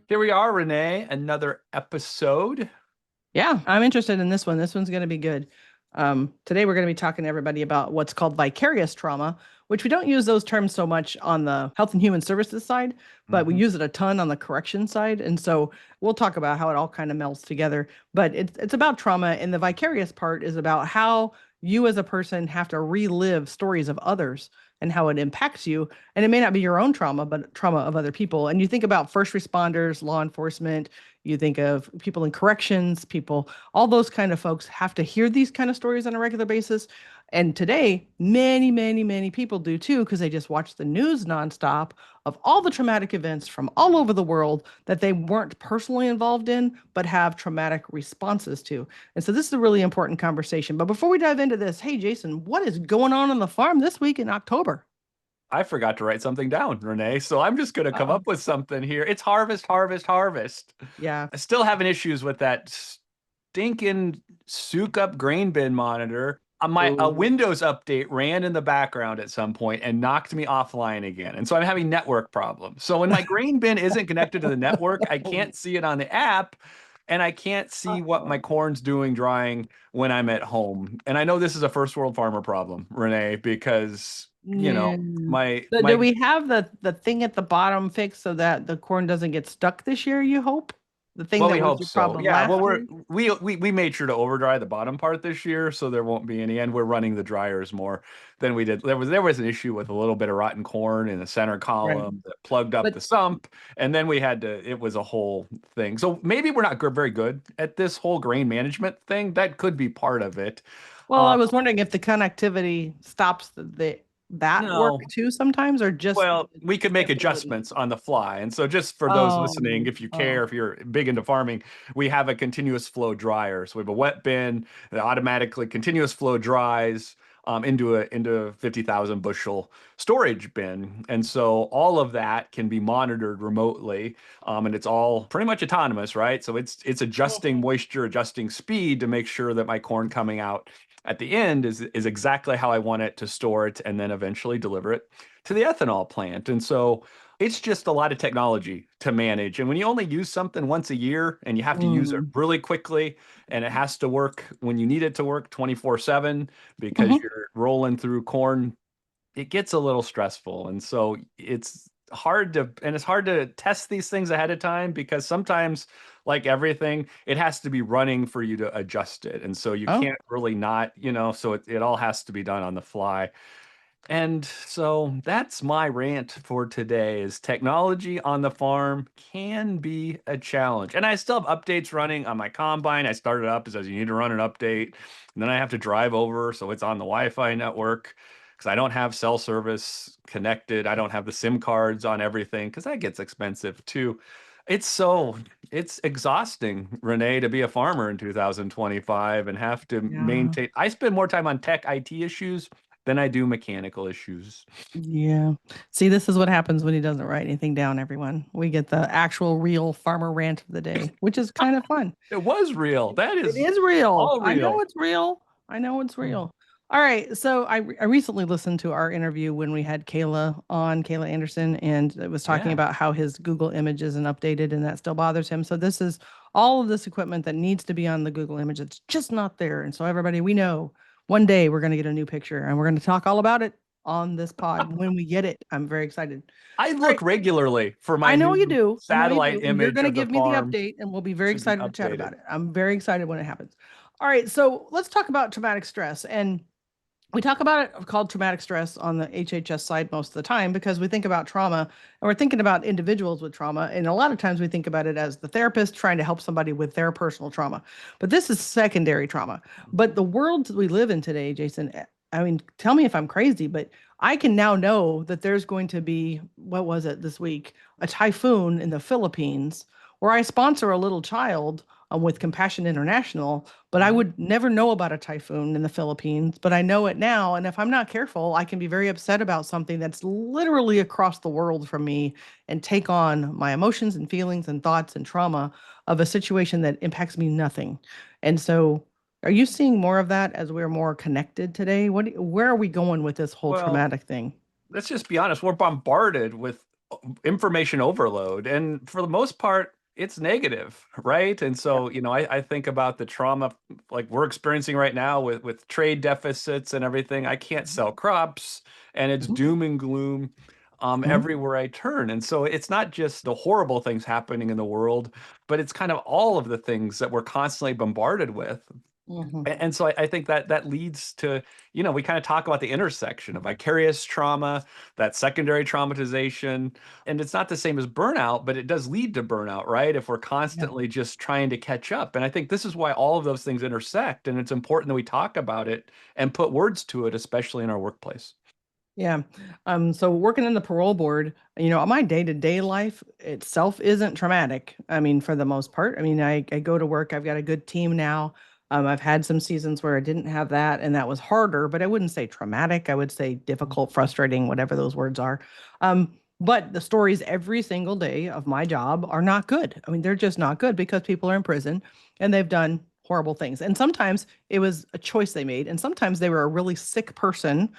Here we are, Renee, another episode. Yeah, I'm interested in this one. This one's going to be good. Today, we're going to be talking to everybody about what's called vicarious trauma, which we don't use those terms so much on the health and human services side, but we Mhm. use it a ton on the correction side. And so we'll talk about how it all kind of melts together. But it's about trauma, and the vicarious part is about how you as a person have to relive stories of others and how it impacts you. And it may not be your own trauma, but trauma of other people. And you think about first responders, law enforcement, you think of people in corrections, people, all those kind of folks have to hear these kind of stories on a regular basis. And today, many, many, many people do too, because they just watch the news nonstop of all the traumatic events from all over the world that they weren't personally involved in, but have traumatic responses to. And so this is a really important conversation. But before we dive into this, hey, Jason, what is going on the farm this week in October? I forgot to write something down, Renee, so I'm just going to come Uh-oh. up with something here. It's harvest, harvest, harvest. Yeah. I still having issues with that stinking souk up grain bin monitor. My a Oh. Windows update ran in the background at some point and knocked me offline again. And so I'm having network problems. So when my grain bin isn't connected to the network, I can't see it on the app and I can't see what my Uh-oh. corn's doing drying when I'm at home. And I know this is a first world farmer problem, Renee, because Yeah. my So do my we have the thing at the bottom fixed so that the corn doesn't get stuck this year, you hope? The thing Well, that we was hope your so. problem Yeah, well, last year? we made sure to overdry the bottom part this year, so there won't be any. And we're running the dryers more than we did. There was an issue with a little bit of rotten corn in the center Right. column that plugged up the But sump, and then we had to. It was a whole thing. So maybe we're not very good at this whole grain management thing. That could be part of it. well, Uh, I was wondering if the connectivity stops that work no, too sometimes or just well, the we could make stability. adjustments on the fly. And so, just for those listening, Oh, if you care, oh, if you're big into farming, we have a continuous flow dryer. So we have a wet bin that automatically continuous flow dries into a 50,000 bushel storage bin. And so all of that can be monitored remotely, and it's all pretty much autonomous, right? So it's adjusting mhm. moisture, adjusting speed to make sure that my corn coming out at the end is exactly how I want it to store it and then eventually deliver it to the ethanol plant. And so it's just a lot of technology to manage. And when you only use something once a year and you have to use it Mm. really quickly and it has to work when you need it to work 24/7 because Mhm. you're rolling through corn, it gets a little stressful. And so it's hard to test these things ahead of time because sometimes, like everything, it has to be running for you to adjust it. And so you Oh, can't really not, so it all has to be done on the fly. And so that's my rant for today is technology on the farm can be a challenge. And I still have updates running on my combine. I started up, it says you need to run an update. And then I have to drive over, so it's on the Wi-Fi network because I don't have cell service connected. I don't have the SIM cards on everything because that gets expensive too. It's so it's exhausting, Renee, to be a farmer in 2025 and have to yeah. maintain. I spend more time on tech IT issues than I do mechanical issues. Yeah. See, this is what happens when he doesn't write anything down, everyone. We get the actual real farmer rant of the day, which is kind of fun. It was real. That It is is real. all I know real. it's real. I know it's real. All right. So I recently listened to our interview when we had Kayla Anderson, and it was talking Yeah. about how his Google image isn't updated and that still bothers him. So this is all of this equipment that needs to be on the Google image. It's just not there. And so everybody, we know one day we're going to get a new picture and we're going to talk all about it on this pod when we get it. I'm very excited. I All right. look regularly for my I know you new do. I know you satellite do. And you're image going to of the give me the farm update, and we'll be very to be excited to chat about updated. it. I'm very excited when it happens. All right. So let's talk about traumatic stress. And we talk about it called traumatic stress on the HHS side most of the time because we think about trauma and we're thinking about individuals with trauma. And a lot of times we think about it as the therapist trying to help somebody with their personal trauma. But this is secondary trauma. But the world we live in today, Jason, I mean, tell me if I'm crazy, but I can now know that there's going to be, what was it this week? A typhoon in the Philippines where I sponsor a little child with Compassion International, but I Mhm. would never know about a typhoon in the Philippines, but I know it now. And if I'm not careful, I can be very upset about something that's literally across the world from me and take on my emotions and feelings and thoughts and trauma of a situation that impacts me nothing. And so, are you seeing more of that as we're more connected today? Where are we going with this whole Well, traumatic thing? let's just be honest. We're bombarded with information overload. And for the most part, it's negative, right? And Yeah. so, I think about the trauma like we're experiencing right now with trade deficits and everything. I can't Mhm. sell crops, and it's Mhm. doom and gloom Mhm. everywhere I turn. And so it's not just the horrible things happening in the world, but it's kind of all of the things that we're constantly bombarded with. Mhm. And so I think that that leads to, we kind of talk about the intersection of vicarious trauma, that secondary traumatization. And it's not the same as burnout, but it does lead to burnout, right? If we're Yeah. constantly just trying to catch up. And I think this is why all of those things intersect. And it's important that we talk about it and put words to it, especially in our workplace. Yeah. So working in the parole board, my day-to-day life itself isn't traumatic. I mean, for the most part. I mean, I go to work, I've got a good team now. I've had some seasons where I didn't have that, and that was harder, but I wouldn't say traumatic. I would say difficult, frustrating, whatever those words are. But the stories every single day of my job are not good. I mean, they're just not good because people are in prison and they've done horrible things. And sometimes it was a choice they made, and sometimes they were a really sick person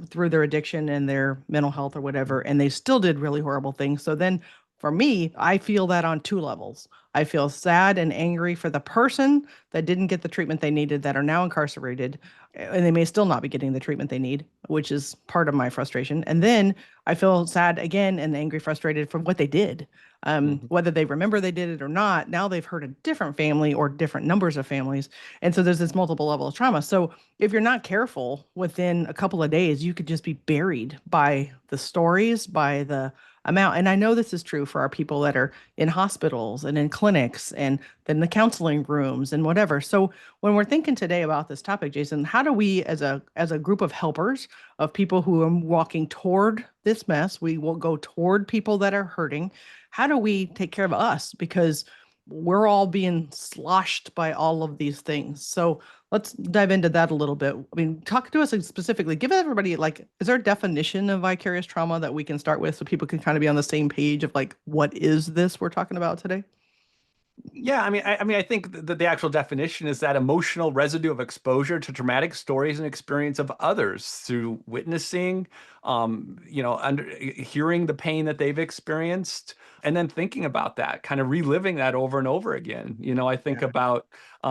through their addiction and their mental health or whatever, and they still did really horrible things. So then for me, I feel that on two levels. I feel sad and angry for the person that didn't get the treatment they needed, that are now incarcerated, and they may still not be getting the treatment they need, which is part of my frustration. And then I feel sad again and angry, frustrated from what they did. Mhm. Whether they remember they did it or not, now they've hurt a different family or different numbers of families. And so there's this multiple level of trauma. So if you're not careful, within a couple of days, you could just be buried by the stories, by the amount. And I know this is true for our people that are in hospitals and in clinics and then the counseling rooms and whatever. So when we're thinking today about this topic, Jason, how do we as a group of helpers, of people who are walking toward this mess, we will go toward people that are hurting. How do we take care of us? Because we're all being sloshed by all of these things. So let's dive into that a little bit. I mean, talk to us specifically. Give everybody, like, is there a definition of vicarious trauma that we can start with so people can kind of be on the same page of like, what is this we're talking about today? Yeah, I think that the actual definition is that emotional residue of exposure to traumatic stories and experience of others through witnessing, hearing the pain that they've experienced, and then thinking about that, kind of reliving that over and over again. I think Yeah, about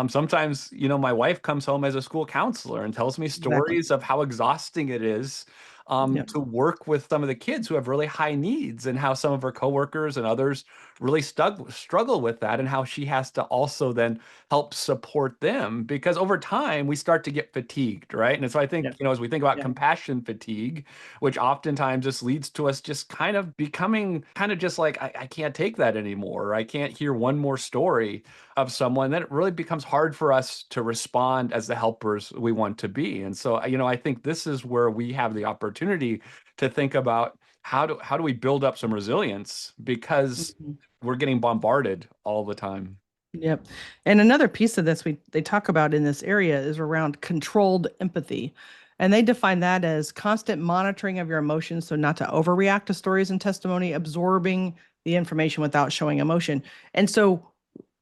sometimes, my wife comes home as a school counselor and tells me exactly. stories of how exhausting it is Yeah, to work with some of the kids who have really high needs, and how some of her coworkers and others really struggle with that, and how she has to also then help support them, because over time we start to get fatigued, right? And so I yeah, think, as we think about yeah, compassion fatigue, which oftentimes just leads to us just kind of becoming kind of just like, I can't take that anymore, or I can't hear one more story of someone, then it really becomes hard for us to respond as the helpers we want to be. And so, I think this is where we have the opportunity to think about how do we build up some resilience, because Mhm. we're getting bombarded all the time. Yep. And another piece of this they talk about in this area is around controlled empathy. And they define that as constant monitoring of your emotions, so not to overreact to stories and testimony, absorbing the information without showing emotion. And so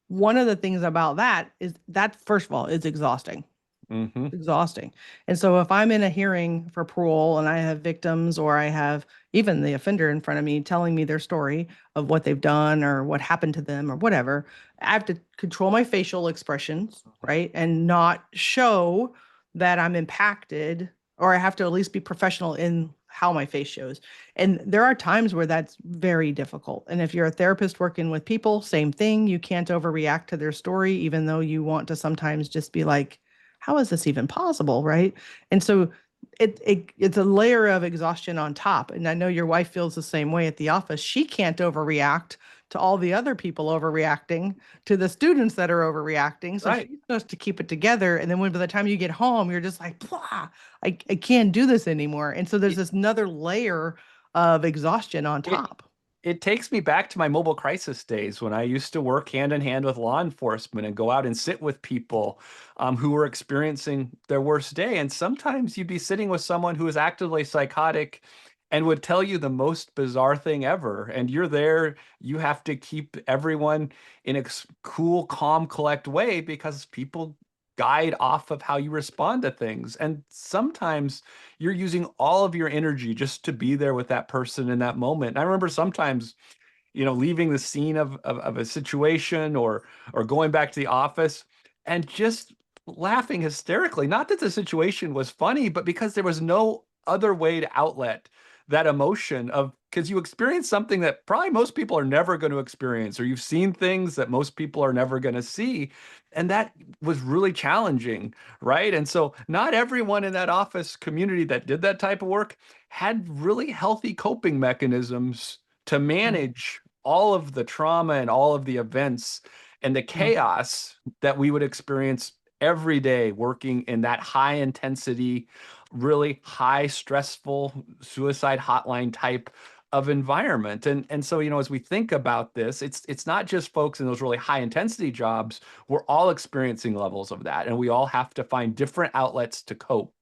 one of the things about that is that, first of all, is exhausting. Hmm. Exhausting. And so if I'm in a hearing for parole and I have victims, or I have even the offender in front of me telling me their story of what they've done or what happened to them or whatever, I have to control my facial expressions, right? And not show that I'm impacted, or I have to at least be professional in how my face shows. And there are times where that's very difficult. And if you're a therapist working with people, same thing. You can't overreact to their story, even though you want to sometimes just be like, how is this even possible, right? And so it's a layer of exhaustion on top. And I know your wife feels the same way at the office. She can't overreact to all the other people overreacting, to the students that are overreacting. So Right. she's supposed to keep it together. And then when by the time you get home, you're just like, blah, I can't do this anymore. And so there's It, this another layer of exhaustion on it, top. it takes me back to my mobile crisis days when I used to work hand in hand with law enforcement and go out and sit with people who were experiencing their worst day. And sometimes you'd be sitting with someone who is actively psychotic and would tell you the most bizarre thing ever. And you're there, you have to keep everyone in a cool, calm, collect way, because people guide off of how you respond to things. And sometimes you're using all of your energy just to be there with that person in that moment. And I remember sometimes, leaving the scene of a situation or going back to the office and just laughing hysterically. Not that the situation was funny, but because there was no other way to outlet that emotion of because you experience something that probably most people are never going to experience, or you've seen things that most people are never going to see. And that was really challenging, right? And so not everyone in that office community that did that type of work had really healthy coping mechanisms to Mm, manage all of the trauma and all of the events and the yeah. chaos that we would experience every day working in that high intensity, really high stressful suicide hotline type of environment. And so, as we think about this, it's not just folks in those really high intensity jobs. We're all experiencing levels of that, and we all have to find different outlets to cope.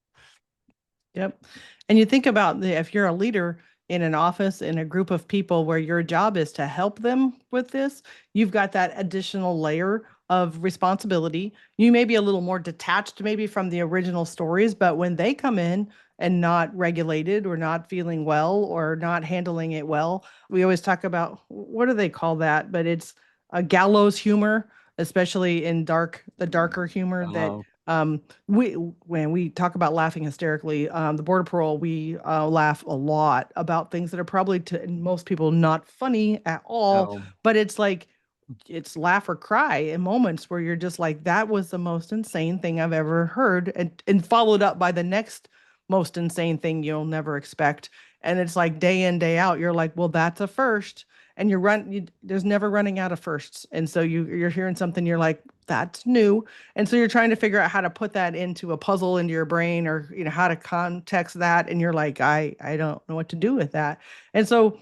Yep. And you think about if you're a leader in an office in a group of people where your job is to help them with this, you've got that additional layer of responsibility. You may be a little more detached maybe from the original stories, but when they come in and not regulated or not feeling well or not handling it well, we always talk about what do they call that? But it's a gallows humor, especially in the darker humor that Oh, we when we talk about laughing hysterically, the Border Patrol, we laugh a lot about things that are probably to most people not funny at all, oh, but it's like it's laugh or cry in moments where you're just like, that was the most insane thing I've ever heard, and followed up by the next most insane thing you'll never expect. And it's like day in, day out, you're like, well, that's a first. And there's never running out of firsts. And so you're hearing something, you're like, that's new. And so you're trying to figure out how to put that into a puzzle into your brain, or how to context that. And you're like, I don't know what to do with that. And so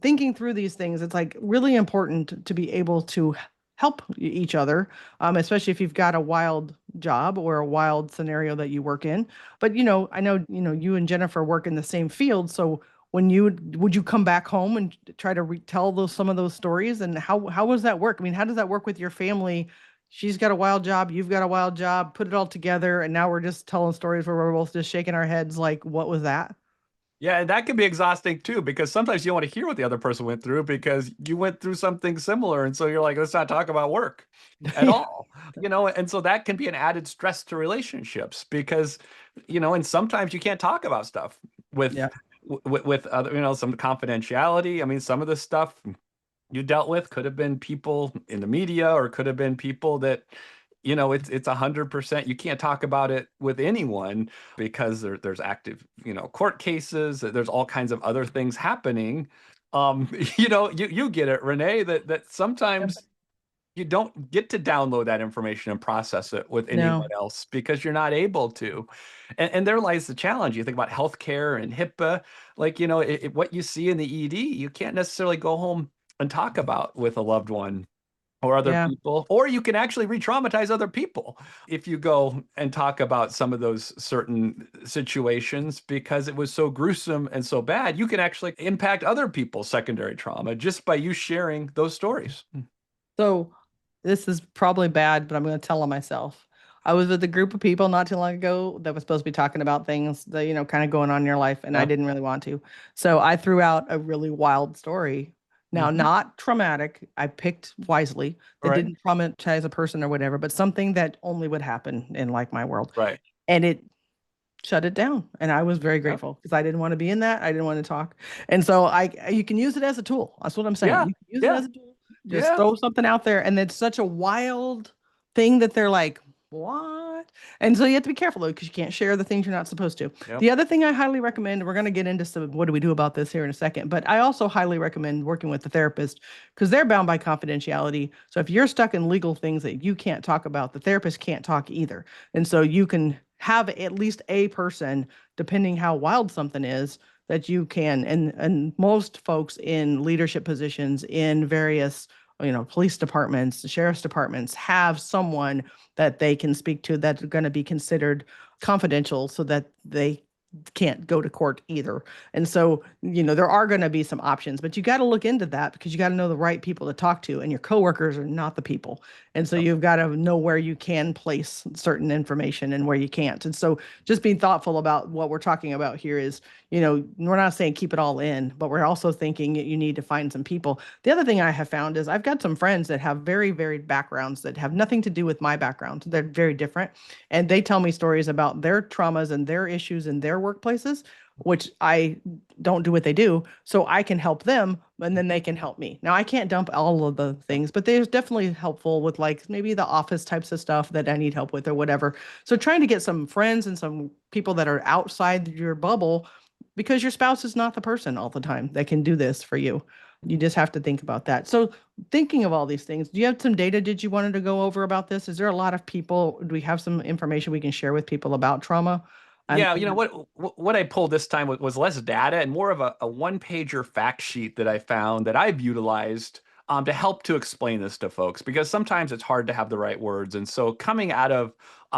thinking through these things, it's like really important to be able to help each other, especially if you've got a wild job or a wild scenario that you work in. But I know you and Jennifer work in the same field, so when would you come back home and try to retell some of those stories, and how does that work? I mean, how does that work with your family? She's got a wild job, you've got a wild job, put it all together, and now we're just telling stories where we're both just shaking our heads like, what was that? yeah, and that can be exhausting too, because sometimes you don't want to hear what the other person went through because you went through something similar. And so you're like, let's not talk about work at Yeah. all, and so that can be an added stress to relationships because, and sometimes you can't talk about stuff with Yeah. with other, some confidentiality. I mean, some of the stuff you dealt with could have been people in the media or could have been people that it's 100%. You can't talk about it with anyone because there's active court cases. There's all kinds of other things happening. You get it, Renee, that Yep. sometimes you don't get to download that information and process it with anyone No. else because you're not able to. And there lies the challenge. You think about healthcare and HIPAA, like, what you see in the ED, you can't necessarily go home and talk about with a loved one or other Yeah. people, or you can actually re-traumatize other people if you go and talk about some of those certain situations because it was so gruesome and so bad. You can actually impact other people's secondary trauma just by you sharing those stories. So this is probably bad, but I'm going to tell on myself. I was with a group of people not too long ago that was supposed to be talking about things that, kind of going on in your life, and I Yeah. didn't really want to. So I threw out a really wild story. Now, Hmm. not traumatic. I picked wisely that Right. didn't traumatize a person or whatever, but something that only would happen in like my world. Right. And it shut it down. And I was very Yep. grateful because I didn't want to be in that. I didn't want to talk. And so you can use it as a tool. That's what I'm saying. Yeah. You can use it Yeah. as a tool. Just Yeah. throw something out there. And it's such a wild thing that they're like, what? And so you have to be careful though, because you can't share the things you're not supposed to. Yep. The other thing I highly recommend, we're going to get into some what do we do about this here in a second, but I also highly recommend working with the therapist because they're bound by confidentiality. So if you're stuck in legal things that you can't talk about, the therapist can't talk either. And so you can have at least a person, depending how wild something is, that you can. And most folks in leadership positions in various, police departments, sheriff's departments have someone that they can speak to that's going to be considered confidential so that they can't go to court either. And so, there are going to be some options, but you got to look into that because you got to know the right people to talk to, and your coworkers are not the people. And so Yep. you've got to know where you can place certain information and where you can't. And so just being thoughtful about what we're talking about here is, we're not saying keep it all in, but we're also thinking that you need to find some people. The other thing I have found is I've got some friends that have very varied backgrounds that have nothing to do with my background. They're very different. And they tell me stories about their traumas and their issues in their workplaces, which I don't do what they do. So I can help them and then they can help me. Now, I can't dump all of the things, but they're definitely helpful with like maybe the office types of stuff that I need help with or whatever. So trying to get some friends and some people that are outside your bubble because your spouse is not the person all the time that can do this for you. You just have to think about that. So thinking of all these things, do you have some data did you wanted to go over about this? Is there a lot of people? Do we have some information we can share with people about trauma? And Yeah, what I pulled this time was less data and more of a one pager fact sheet that I found that I've utilized to help to explain this to folks because sometimes it's hard to have the right words. And so coming out of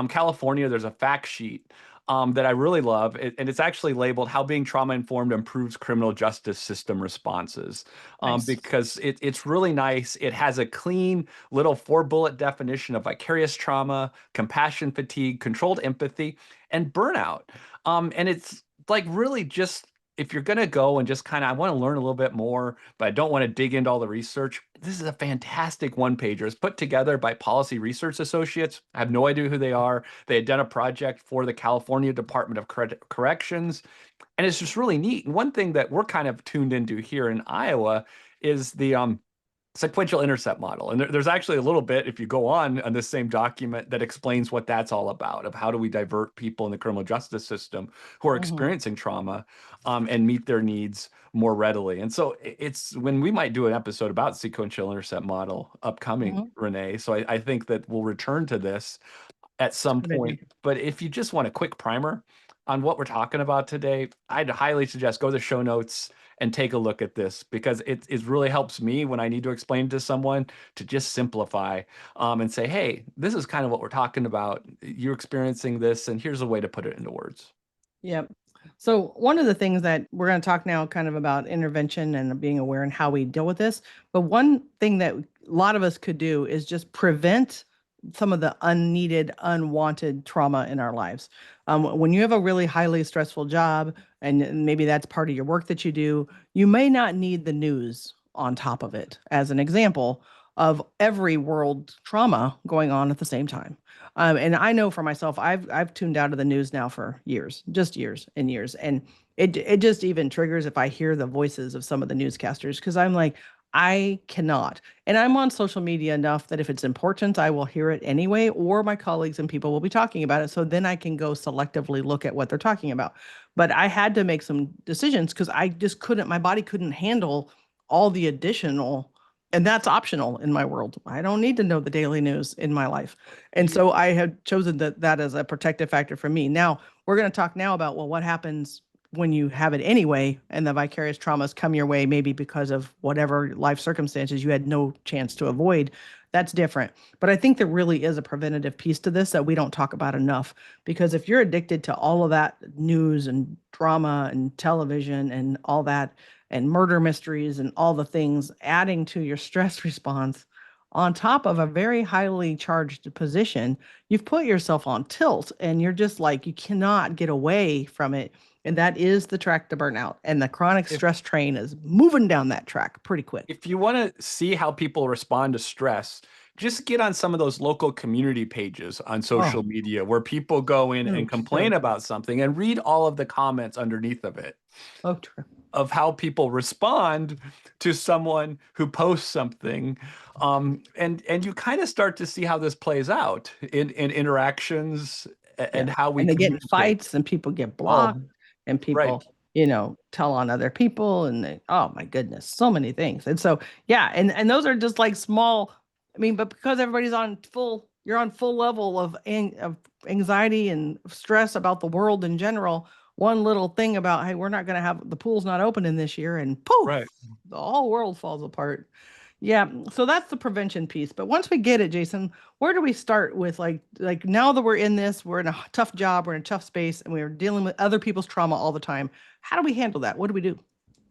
California, there's a fact sheet that I really love, and it's actually labeled "How Being Trauma Informed Improves Criminal Justice System Responses," nice. because it's really nice. It has a clean little 4 bullet definition of vicarious trauma, compassion fatigue, controlled empathy, and burnout. And it's like really just if you're going to go and just kind of, I want to learn a little bit more, but I don't want to dig into all the research. This is a fantastic one pager. It's put together by Policy Research Associates. I have no idea who they are. They had done a project for the California Department of Corrections, and it's just really neat. And one thing that we're kind of tuned into here in Iowa is the sequential intercept model. And there's actually a little bit, if you go on this same document, that explains what that's all about, of how do we divert people in the criminal justice system who are Hmm. experiencing trauma and meet their needs more readily. And so it's when we might do an episode about sequential intercept model upcoming, Hmm. Renee. So I think that we'll return to this at It's a some good idea. point. But if you just want a quick primer on what we're talking about today, I'd highly suggest go to the show notes and take a look at this because it really helps me when I need to explain to someone to just simplify and say, hey, this is kind of what we're talking about. You're experiencing this, and here's a way to put it into words. Yep. So one of the things that we're going to talk now kind of about intervention and being aware and how we deal with this. But one thing that a lot of us could do is just prevent some of the unneeded, unwanted trauma in our lives. When you have a really highly stressful job, and maybe that's part of your work that you do, you may not need the news on top of it as an example of every world trauma going on at the same time. And I know for myself, I've tuned out of the news now for years, just years and years, and it just even triggers if I hear the voices of some of the newscasters because I'm like, I cannot. And I'm on social media enough that if it's important, I will hear it anyway, or my colleagues and people will be talking about it. So then I can go selectively look at what they're talking about. But I had to make some decisions because I just couldn't, my body couldn't handle all the additional, and that's optional in my world. I don't need to know the daily news in my life. And Yeah. so I had chosen that as a protective factor for me. Now, we're going to talk now about, well, what happens when you have it anyway and the vicarious traumas come your way, maybe because of whatever life circumstances you had no chance to avoid. That's different. But I think there really is a preventative piece to this that we don't talk about enough. Because if you're addicted to all of that news and drama and television and all that, and murder mysteries and all the things adding to your stress response, on top of a very highly charged position, you've put yourself on tilt and you're just like, you cannot get away from it. And that is the track to burnout. And the chronic If stress train is moving down that track pretty quick. if you want to see how people respond to stress, just get on some of those local community pages on Oh, social media where people go in so and complain true. about something and read all of the comments underneath of it Oh, true. of how people respond to someone who posts something. And you kind of start to see how this plays out in interactions Yeah. and how we And they get in communicate. fights and people get Oh, blocked and right. people, tell on other people and oh my goodness, so many things. And so, yeah, and those are just like small, I mean, but because everybody's you're on full level of anxiety and stress about the world in general, one little thing about, hey, we're not going to have the pool's not opening this year and Right. poof, the whole world falls apart. Yeah, so that's the prevention piece. But once we get it, Jason, where do we start with like now that we're in this, we're in a tough job, we're in a tough space, and we're dealing with other people's trauma all the time. How do we handle that? What do we do?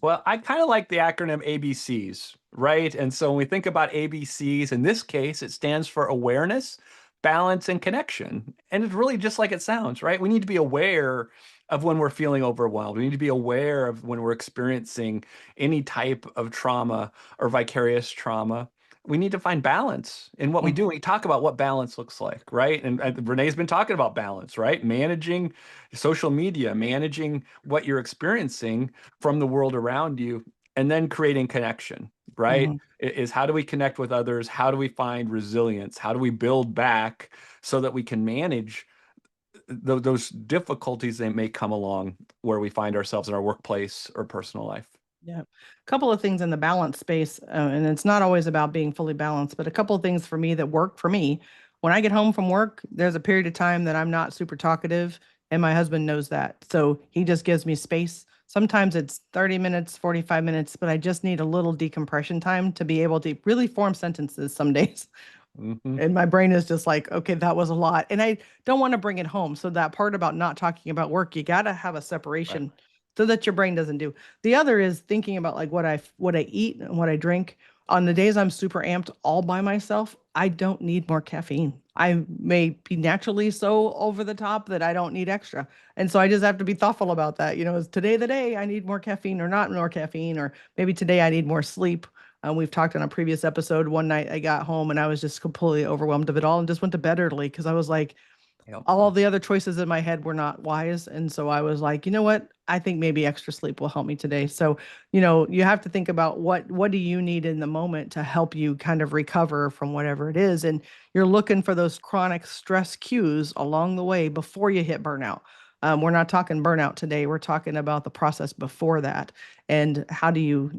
Well, I kind of like the acronym ABCs, right? And so when we think about ABCs, in this case, it stands for awareness, balance, and connection. And it's really just like it sounds, right? We need to be aware of when we're feeling overwhelmed. We need to be aware of when we're experiencing any type of trauma or vicarious trauma. We need to find balance in what we do. Mhm, We talk about what balance looks like, right? And Renee's been talking about balance, right? Managing social media, managing what you're experiencing from the world around you, and then creating connection, right? mhm. Is how do we connect with others? How do we find resilience? How do we build back so that we can manage those difficulties that may come along where we find ourselves in our workplace or personal life? Yeah. A couple of things in the balance space, and it's not always about being fully balanced, but a couple of things for me that work for me. When I get home from work, there's a period of time that I'm not super talkative, and my husband knows that. So he just gives me space. Sometimes it's 30 minutes, 45 minutes, but I just need a little decompression time to be able to really form sentences some days. Hmm. And my brain is just like, okay, that was a lot. And I don't want to bring it home. So that part about not talking about work, you got to have a Right. separation so that your brain doesn't do. The other is thinking about like what I eat and what I drink. On the days I'm super amped all by myself, I don't need more caffeine. I may be naturally so over the top that I don't need extra. And so I just have to be thoughtful about that. Is today the day I need more caffeine or not more caffeine, or maybe today I need more sleep. We've talked on a previous episode. One night I got home and I was just completely overwhelmed of it all and just went to bed early because I was like, Yep. all the other choices in my head were not wise. And so I was like, you know what? I think maybe extra sleep will help me today. So, you have to think about what do you need in the moment to help you kind of recover from whatever it is. And you're looking for those chronic stress cues along the way before you hit burnout. We're not talking burnout today. We're talking about the process before that and how do you,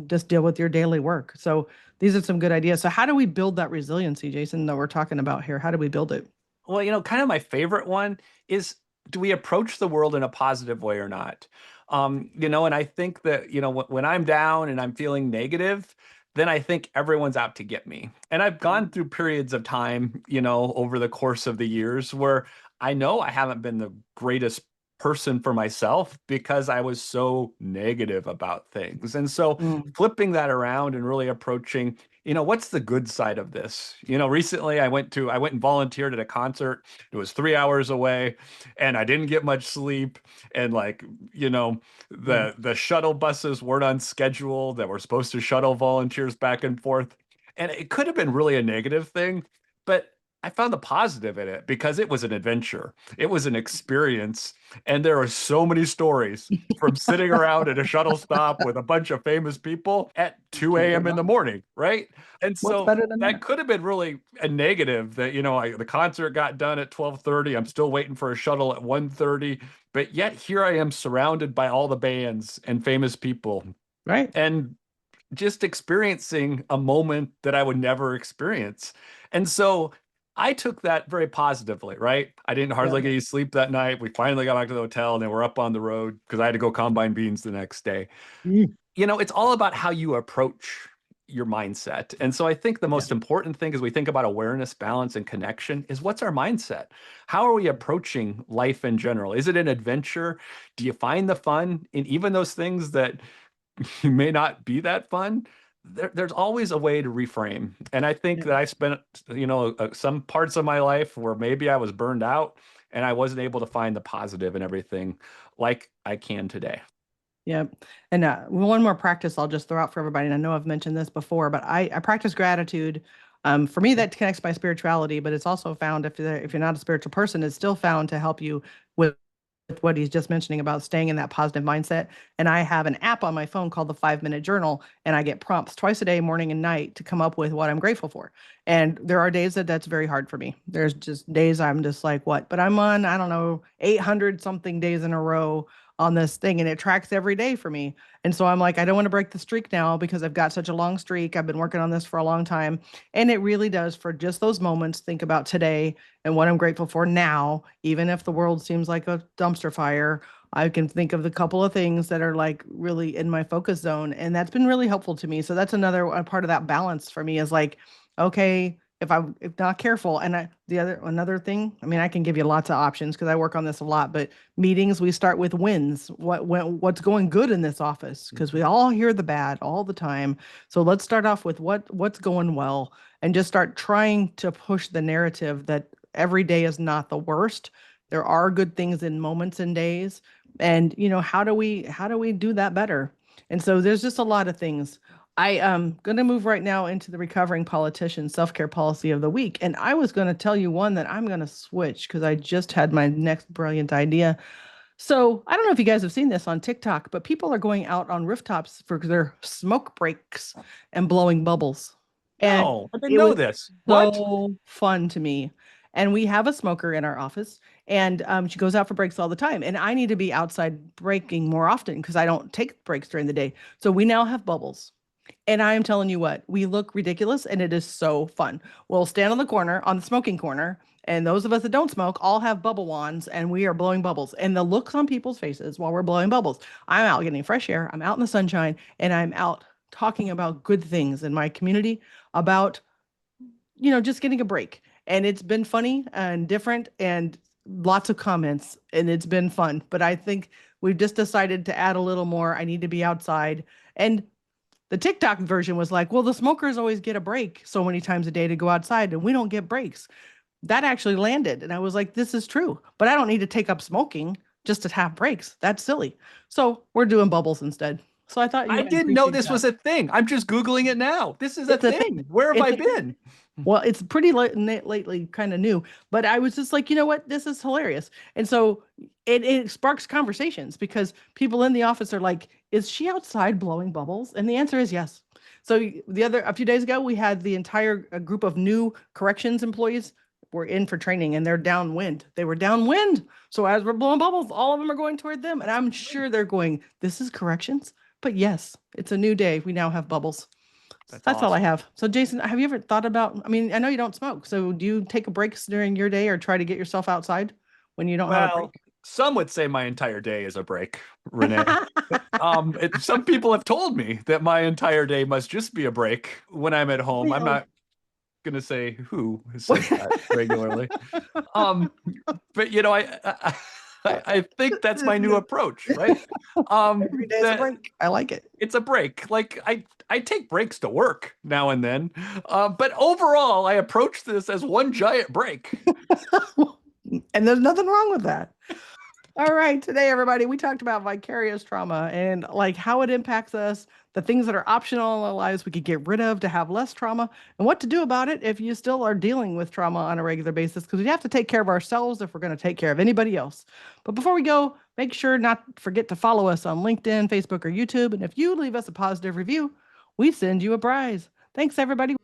just deal with your daily work. So these are some good ideas. So how do we build that resiliency, Jason, that we're talking about here? How do we build it? Well, kind of my favorite one is, do we approach the world in a positive way or not? And I think that, when I'm down and I'm feeling negative, then I think everyone's out to get me. And I've gone through periods of time, over the course of the years where I know I haven't been the greatest person for myself because I was so negative about things. And so Mm, flipping that around and really approaching, what's the good side of this? Recently I went and volunteered at a concert. It was 3 hours away, and I didn't get much sleep. And like, yeah. the shuttle buses weren't on schedule that were supposed to shuttle volunteers back and forth. And it could have been really a negative thing, but I found the positive in it because it was an adventure. It was an experience. And there are so many stories from sitting around at a shuttle stop with a bunch of famous people at 2 Can't go a.m. in the wrong. morning, right? And What's so better than that that? could have been really a negative that, the concert got done at 12:30. I'm still waiting for a shuttle at 1:30, but yet here I am surrounded by all the bands and famous people Right. and just experiencing a moment that I would never experience. And so I took that very positively, right? I didn't Yeah. hardly get any sleep that night. We finally got back to the hotel and then we're up on the road because I had to go combine beans the next day. Mm, It's all about how you approach your mindset. And so I think the yeah. most important thing as we think about awareness, balance, and connection is, what's our mindset? How are we approaching life in general? Is it an adventure? Do you find the fun in even those things that may not be that fun? There's always a way to reframe. And I think Yeah. that I spent, some parts of my life where maybe I was burned out and I wasn't able to find the positive in everything like I can today. Yeah. And one more practice I'll just throw out for everybody. And I know I've mentioned this before, but I practice gratitude. For me, that connects my spirituality, but it's also found if you're not a spiritual person, it's still found to help you with what he's just mentioning about staying in that positive mindset. And I have an app on my phone called the 5 Minute Journal, and I get prompts twice a day, morning and night, to come up with what I'm grateful for. And there are days that that's very hard for me. There's just days I'm just like, what? But I'm on, I don't know, 800 something days in a row on this thing, and it tracks every day for me. And so I'm like, I don't want to break the streak now because I've got such a long streak. I've been working on this for a long time. And it really does, for just those moments, think about today and what I'm grateful for now, even if the world seems like a dumpster fire. I can think of the couple of things that are like really in my focus zone, and that's been really helpful to me. So that's another part of that balance for me is like, okay, if not careful, and the other another thing, I mean, I can give you lots of options because I work on this a lot, but meetings, we start with wins. What's going good in this office? Because we Mhm. all hear the bad all the time. So let's start off with what's going well and just start trying to push the narrative that every day is not the worst. There are good things in moments and days. And how do we do that better? And so there's just a lot of things. I am going to move right now into the recovering politician self-care policy of the week. And I was going to tell you one that I'm going to switch because I just had my next brilliant idea. So I don't know if you guys have seen this on TikTok, but people are going out on rooftops for their smoke breaks and blowing bubbles. And No, I didn't it know was this. What? so fun to me. And we have a smoker in our office, and she goes out for breaks all the time. And I need to be outside breaking more often because I don't take breaks during the day. So we now have bubbles. And I am telling you what, we look ridiculous and it is so fun. We'll stand on the corner, on the smoking corner, and those of us that don't smoke all have bubble wands and we are blowing bubbles. And the looks on people's faces while we're blowing bubbles. I'm out getting fresh air, I'm out in the sunshine, and I'm out talking about good things in my community, about just getting a break. And it's been funny and different and lots of comments and it's been fun. But I think we've just decided to add a little more. I need to be outside. And the TikTok version was like, well, the smokers always get a break so many times a day to go outside and we don't get breaks. That actually landed. And I was like, this is true, but I don't need to take up smoking just to have breaks. That's silly. So we're doing bubbles instead. So I thought you I might didn't know appreciate this that. was a thing. I'm just Googling it now. This is a It's a thing. thing. Where have It's I a thing. been? Well, it's pretty lately, kind of new, but I was just like, you know what? This is hilarious. And so it sparks conversations because people in the office are like, is she outside blowing bubbles? And the answer is yes. So a few days ago, we had the entire group of new corrections employees were in for training and they're downwind. They were downwind. So as we're blowing bubbles, all of them are going toward them. And I'm sure they're going, this is corrections. But yes, it's a new day. We now have bubbles. That's That's all I awesome. have. So, Jason, have you ever thought about? I mean, I know you don't smoke, so do you take breaks during your day or try to get yourself outside when you don't have a Well, break? some would say my entire day is a break, Renee. Some people have told me that my entire day must just be a break when I'm at home. I'm Well, not gonna say who says that regularly. Um, but I think that's my new approach, right? every day is a That break. I like it. it's a break. Like I take breaks to work now and then, but overall, I approach this as one giant break. And there's nothing wrong with that. All right, today, everybody, we talked about vicarious trauma and like how it impacts us, the things that are optional in our lives we could get rid of to have less trauma, and what to do about it if you still are dealing with trauma on a regular basis, because we have to take care of ourselves if we're going to take care of anybody else. But before we go, make sure not forget to follow us on LinkedIn, Facebook, or YouTube. And if you leave us a positive review, we send you a prize. Thanks, everybody.